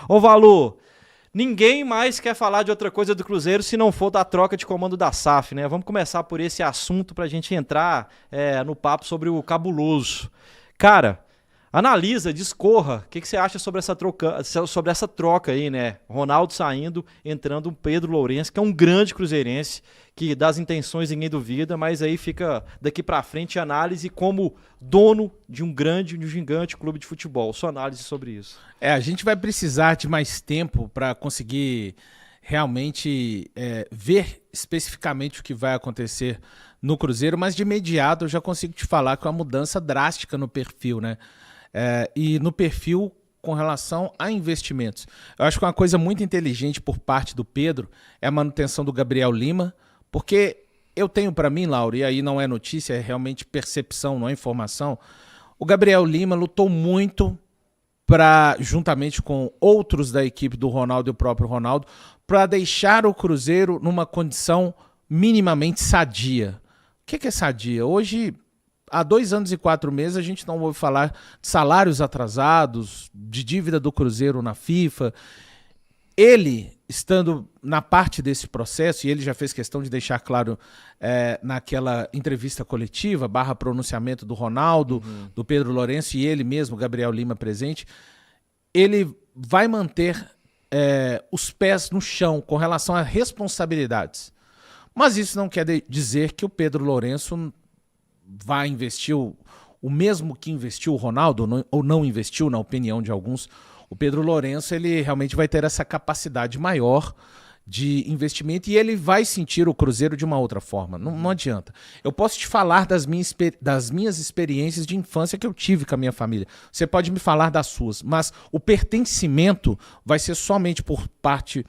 Ô, Valu, ninguém mais quer falar de outra coisa do Cruzeiro se não for da troca de comando da SAF, né? Vamos começar por esse assunto pra gente entrar no papo sobre o cabuloso. Cara, analisa, discorra, o que você acha sobre essa troca aí, né? Ronaldo saindo, entrando um Pedro Lourenço, que é um grande cruzeirense, que das intenções ninguém duvida, mas aí fica daqui pra frente a análise como dono de um gigante clube de futebol. Sua análise sobre isso. A gente vai precisar de mais tempo para conseguir realmente ver especificamente o que vai acontecer no Cruzeiro, mas de imediato eu já consigo te falar que é uma mudança drástica no perfil, né? E no perfil com relação a investimentos. Eu acho que uma coisa muito inteligente por parte do Pedro é a manutenção do Gabriel Lima, porque eu tenho para mim, Lauro, e aí não é notícia, é realmente percepção, não é informação, o Gabriel Lima lutou muito juntamente com outros da equipe do Ronaldo e o próprio Ronaldo, para deixar o Cruzeiro numa condição minimamente sadia. O que é sadia? Hoje, há 2 anos e 4 meses, a gente não ouve falar de salários atrasados, de dívida do Cruzeiro na FIFA. Ele, estando na parte desse processo, e ele já fez questão de deixar claro naquela entrevista coletiva, / pronunciamento do Ronaldo, do Pedro Lourenço e ele mesmo, Gabriel Lima, presente, ele vai manter os pés no chão com relação a responsabilidades. Mas isso não quer dizer que o Pedro Lourenço vai investir o mesmo que investiu o Ronaldo, ou não investiu, na opinião de alguns. O Pedro Lourenço, ele realmente vai ter essa capacidade maior de investimento e ele vai sentir o Cruzeiro de uma outra forma. Não adianta. Eu posso te falar das minhas experiências de infância que eu tive com a minha família. Você pode me falar das suas, mas o pertencimento vai ser somente por parte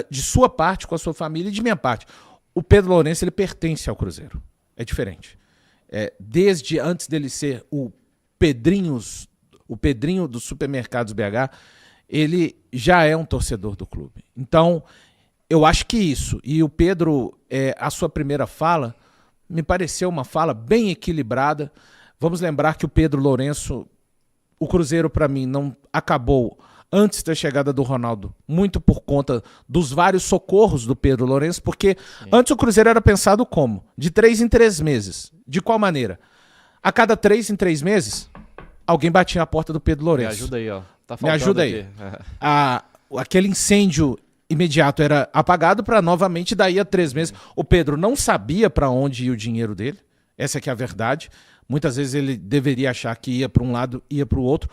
de sua parte com a sua família e de minha parte. O Pedro Lourenço, ele pertence ao Cruzeiro. É diferente. Desde antes dele ser o Pedrinho dos supermercados BH, ele já é um torcedor do clube. Então, eu acho que isso. E o Pedro, a sua primeira fala, me pareceu uma fala bem equilibrada. Vamos lembrar que o Pedro Lourenço, o Cruzeiro, para mim, não acabou antes da chegada do Ronaldo, muito por conta dos vários socorros do Pedro Lourenço, porque antes o Cruzeiro era pensado como? De 3 em 3 meses. De qual maneira? A cada 3 em 3 meses, alguém batia a porta do Pedro Lourenço. Me ajuda aí, ó. Tá Me ajuda aí. Aquele incêndio imediato era apagado para novamente, daí a 3 meses. O Pedro não sabia para onde ia o dinheiro dele. Essa que é a verdade. Muitas vezes ele deveria achar que ia para um lado, ia para o outro.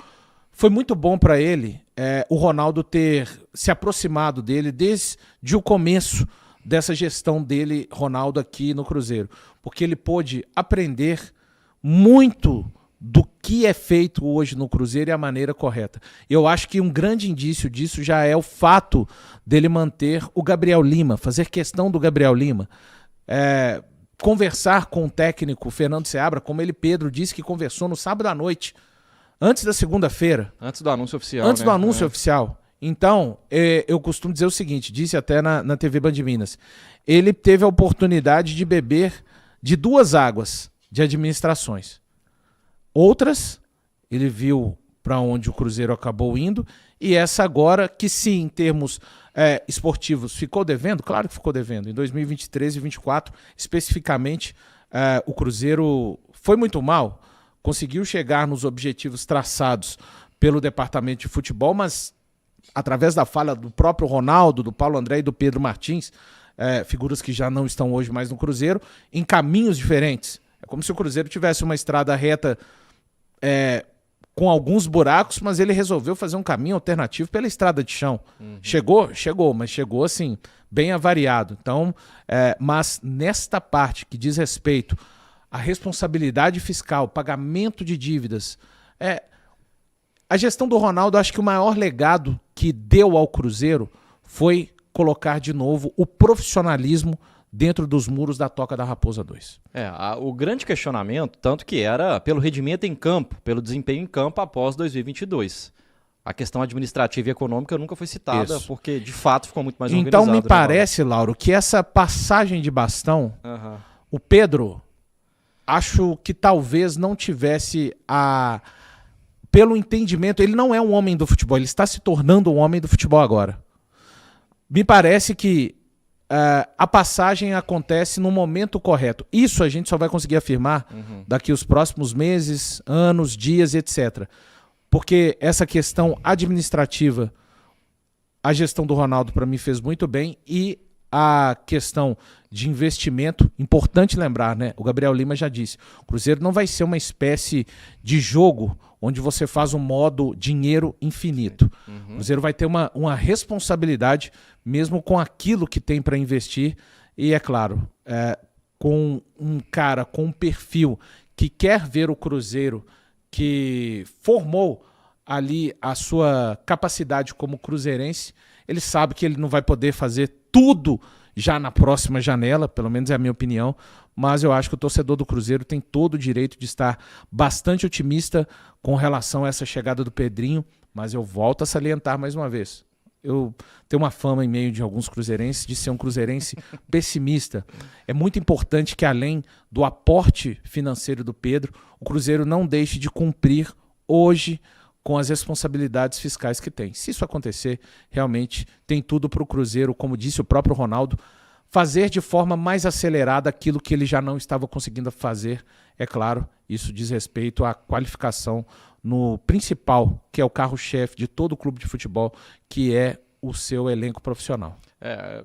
Foi muito bom para ele o Ronaldo ter se aproximado dele desde o começo dessa gestão dele, Ronaldo, aqui no Cruzeiro. Porque ele pôde aprender muito do que é feito hoje no Cruzeiro e a maneira correta. Eu acho que um grande indício disso já é o fato dele manter o Gabriel Lima, fazer questão do Gabriel Lima, conversar com o técnico Fernando Seabra, como ele, Pedro, disse que conversou no sábado à noite, antes da segunda-feira. Antes do anúncio oficial. Antes do anúncio oficial. Então, eu costumo dizer o seguinte, disse até na TV Band de Minas, ele teve a oportunidade de beber de 2 águas de administrações. Outras, ele viu para onde o Cruzeiro acabou indo, e essa agora, que sim, em termos esportivos, ficou devendo, claro que ficou devendo. Em 2023 e 2024, especificamente, o Cruzeiro foi muito mal, conseguiu chegar nos objetivos traçados pelo departamento de futebol, mas através da fala do próprio Ronaldo, do Paulo André e do Pedro Martins, figuras que já não estão hoje mais no Cruzeiro, em caminhos diferentes. É como se o Cruzeiro tivesse uma estrada reta com alguns buracos, mas ele resolveu fazer um caminho alternativo pela estrada de chão. Chegou, mas chegou assim, bem avariado. Então, mas nesta parte que diz respeito à responsabilidade fiscal, pagamento de dívidas, a gestão do Ronaldo, acho que o maior legado que deu ao Cruzeiro foi colocar de novo o profissionalismo dentro dos muros da Toca da Raposa 2. O grande questionamento, tanto que era pelo rendimento em campo, pelo desempenho em campo após 2022. A questão administrativa e econômica nunca foi citada, porque de fato ficou muito mais organizado. Então me parece, Lauro, que essa passagem de bastão, o Pedro, acho que talvez não tivesse pelo entendimento, ele não é um homem do futebol, ele está se tornando um homem do futebol agora. Me parece que a passagem acontece no momento correto. Isso a gente só vai conseguir afirmar daqui os próximos meses, anos, dias, etc. Porque essa questão administrativa, a gestão do Ronaldo para mim fez muito bem, e a questão de investimento, importante lembrar, né? O Gabriel Lima já disse, o Cruzeiro não vai ser uma espécie de jogo onde você faz um modo dinheiro infinito. O Cruzeiro vai ter uma responsabilidade mesmo com aquilo que tem para investir, e é claro, com um cara com um perfil que quer ver o Cruzeiro, que formou ali a sua capacidade como cruzeirense, ele sabe que ele não vai poder fazer tudo já na próxima janela, pelo menos é a minha opinião, mas eu acho que o torcedor do Cruzeiro tem todo o direito de estar bastante otimista com relação a essa chegada do Pedrinho, mas eu volto a salientar mais uma vez. Eu tenho uma fama em meio de alguns cruzeirenses de ser um cruzeirense pessimista. É muito importante que, além do aporte financeiro do Pedro, o Cruzeiro não deixe de cumprir hoje com as responsabilidades fiscais que tem. Se isso acontecer, realmente tem tudo para o Cruzeiro, como disse o próprio Ronaldo, fazer de forma mais acelerada aquilo que ele já não estava conseguindo fazer. É claro, isso diz respeito à qualificação no principal, que é o carro-chefe de todo clube de futebol, que é o seu elenco profissional.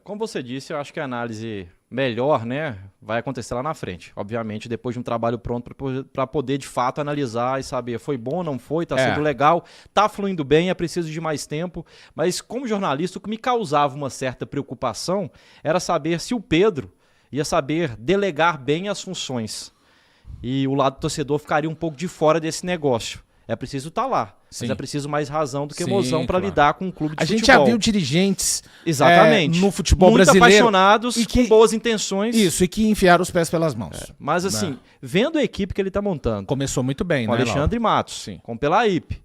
Como você disse, eu acho que a análise melhor, né, vai acontecer lá na frente. Obviamente, depois de um trabalho pronto para poder, de fato, analisar e saber foi bom, não foi, tá sendo legal, tá fluindo bem, é preciso de mais tempo. Mas, como jornalista, o que me causava uma certa preocupação era saber se o Pedro ia saber delegar bem as funções. E o lado do torcedor ficaria um pouco de fora desse negócio. É preciso estar lá, mas é preciso mais razão do que emoção para lidar com um clube de futebol. A gente já viu dirigentes no futebol muito brasileiro apaixonados e com boas intenções. Isso, e que enfiaram os pés pelas mãos. Mas assim, vendo a equipe que ele está montando. Começou muito bem, com né, Alexandre Matos, com Pelaípe.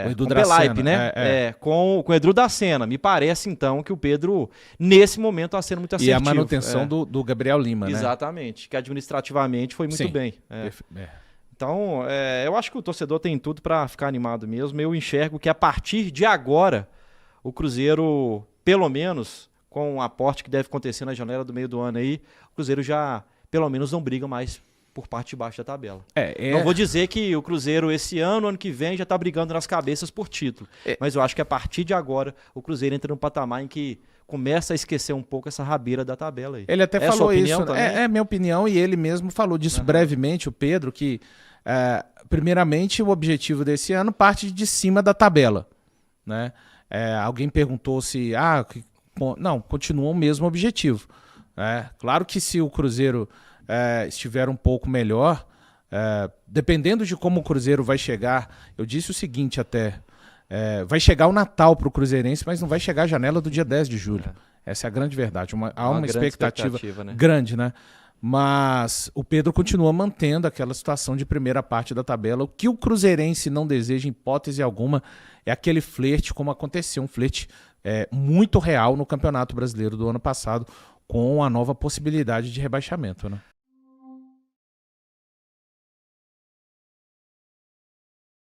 O Edu com Pelaípe, né? Com o Edu da Sena. Me parece, então, que o Pedro, nesse momento, está sendo muito assertivo. E a manutenção do Gabriel Lima, né? Exatamente, que administrativamente foi muito bem. Então, eu acho que o torcedor tem tudo para ficar animado mesmo. Eu enxergo que a partir de agora, o Cruzeiro, pelo menos, com o aporte que deve acontecer na janela do meio do ano aí, o Cruzeiro já, pelo menos, não briga mais por parte de baixo da tabela. Não vou dizer que o Cruzeiro esse ano que vem, já está brigando nas cabeças por título. Mas eu acho que a partir de agora, o Cruzeiro entra num patamar em que começa a esquecer um pouco essa rabeira da tabela aí. Ele até falou isso. É minha opinião, e ele mesmo falou disso brevemente, o Pedro, que primeiramente o objetivo desse ano parte de cima da tabela, né? Alguém perguntou se não, continua o mesmo objetivo. Claro que se o Cruzeiro estiver um pouco melhor, dependendo de como o Cruzeiro vai chegar, eu disse o seguinte até, vai chegar o Natal para o cruzeirense, mas não vai chegar a janela do dia 10 de julho. Essa é a grande verdade. Há uma expectativa né? grande, né? Mas o Pedro continua mantendo aquela situação de primeira parte da tabela. O que o cruzeirense não deseja, em hipótese alguma, é aquele flerte, como aconteceu, um flerte muito real no Campeonato Brasileiro do ano passado, com a nova possibilidade de rebaixamento, né?